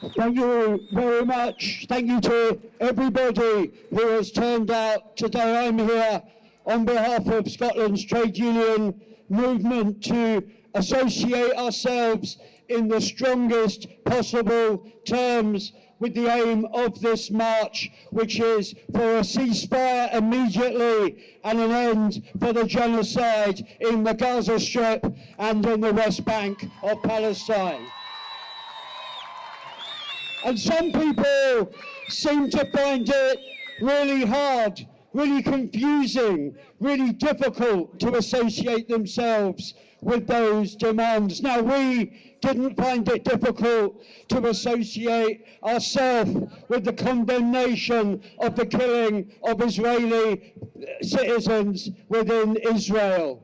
Thank you very much. Thank you to everybody who has turned out today. I'm here on behalf of Scotland's trade union movement to associate ourselves in the strongest possible terms with the aim of this march, which is for a ceasefire immediately and an end for the genocide in the Gaza Strip and in the West Bank of Palestine. And some people seem to find it really hard, really confusing, really difficult to associate themselves with those demands. Now, we didn't find it difficult to associate ourselves with the condemnation of the killing of Israeli citizens within Israel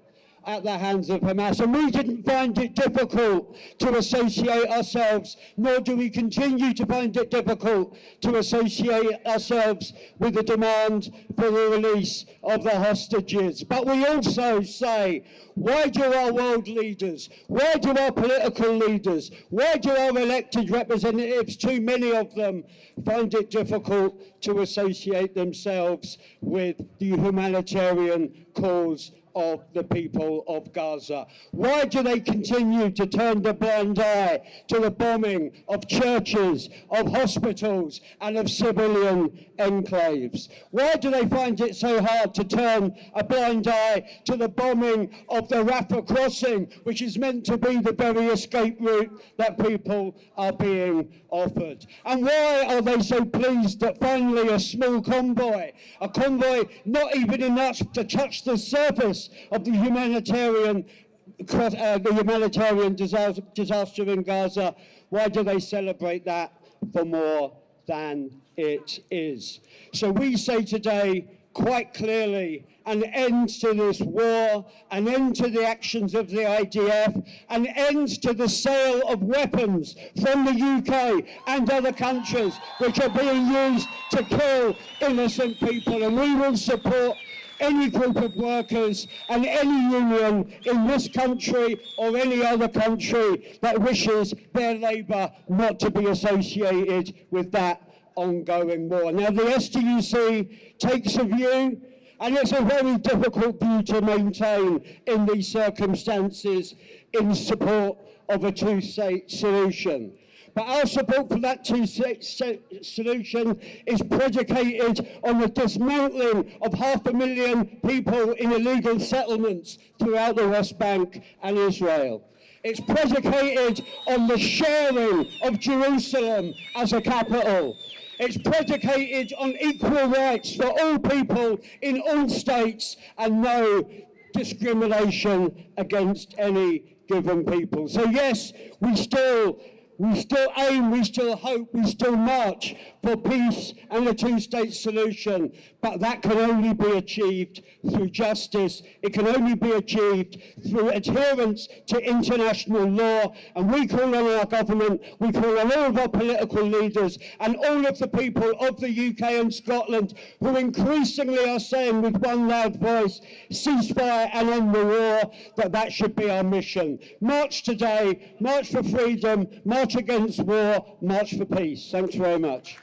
at the hands of Hamas. And we didn't find it difficult to associate ourselves, nor do we continue to find it difficult to associate ourselves with the demand for the release of the hostages. But we also say, why do our world leaders, why do our political leaders, why do our elected representatives, too many of them, find it difficult to associate themselves with the humanitarian cause of the people of Gaza? Why do they continue to turn the blind eye to the bombing of churches, of hospitals, and of civilian enclaves? Why do they find it so hard to turn a blind eye to the bombing of the Rafah crossing, which is meant to be the very escape route that people are being offered? And why are they so pleased that finally a small convoy, a convoy not even enough to touch the surface of the humanitarian disaster in Gaza, why do they celebrate that for more than it is? So we say today quite clearly, an end to this war, an end to the actions of the IDF, an end to the sale of weapons from the UK and other countries which are being used to kill innocent people. And we will support any group of workers and any union in this country or any other country that wishes their labour not to be associated with that ongoing war. Now, the STUC takes a view, and it's a very difficult view to maintain in these circumstances, in support of a two-state solution. But our support for that two-state solution is predicated on the dismantling of 500,000 people in illegal settlements throughout the West Bank and Israel. It's predicated on the sharing of Jerusalem as a capital. It's predicated on equal rights for all people in all states and no discrimination against any given people. So yes, we still aim, we still hope, we still march for peace and a two-state solution, but that can only be achieved through justice. It can only be achieved through adherence to international law, and we call on our government, we call on all of our political leaders and all of the people of the UK and Scotland who increasingly are saying with one loud voice, ceasefire and end the war, that should be our mission. March today, march for freedom, march against war, march for peace. Thanks very much.